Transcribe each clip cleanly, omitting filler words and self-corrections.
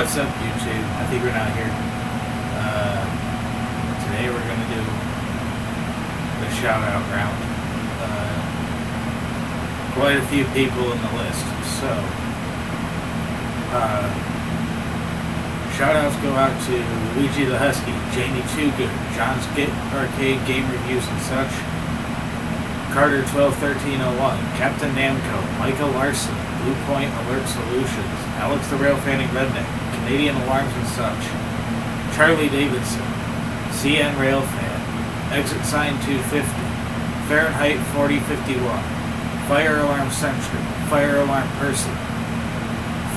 What's up, YouTube? I think we're not here. Today we're going to do the shout-out round. Quite a few people in the list. So, shout-outs go out to Luigi the Husky, Jamie Too Good, John's Arcade Game Reviews and such, Carter 121301, Captain Namco, Michael Larson, Blue Point Alert Solutions, Alex the Railfanning Redneck, Canadian Alarms and such, Charlie Davidson, CN Railfan, Exit Sign 250, Fahrenheit 4051, Fire Alarm Central, Fire Alarm Person,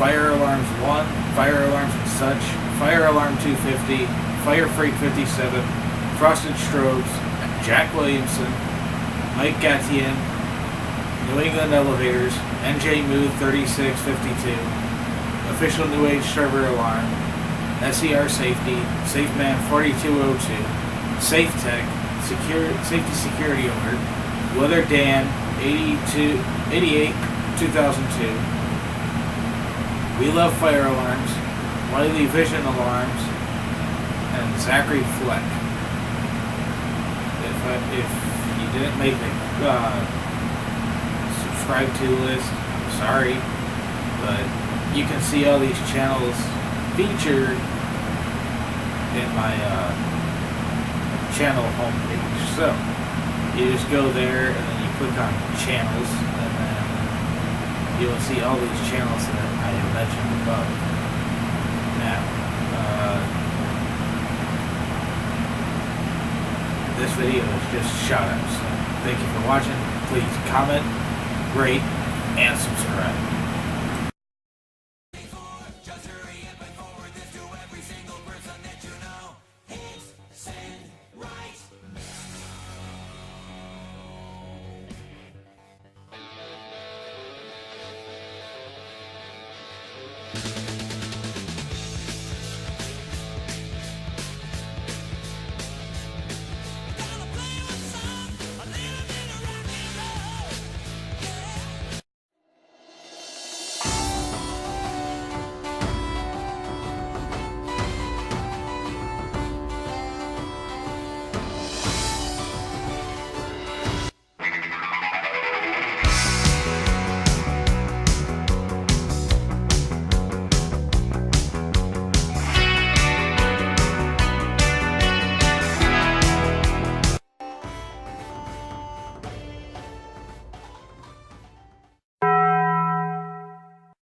Fire Alarms 1, Fire Alarms and such, Fire Alarm 250, Fire Freak 57, Frosted Strobes, Jack Williamson, Mike Gatien, New England Elevators, NJ Mood 3652, Official New Age Server Alarm, SER Safety, SafeMan 4202, Safe Tech, Safety Security Alert, Weather Dan 88 2002, We Love Fire Alarms, Wiley Vision Alarms, and Zachary Fleck. If you didn't make the subscribe to list, I'm sorry, but you can see all these channels featured in my channel homepage. So you just go there and then you click on channels, and then you will see all these channels that I have mentioned above. Now, this video is just shout-outs. So thank you for watching. Please comment, rate, and subscribe.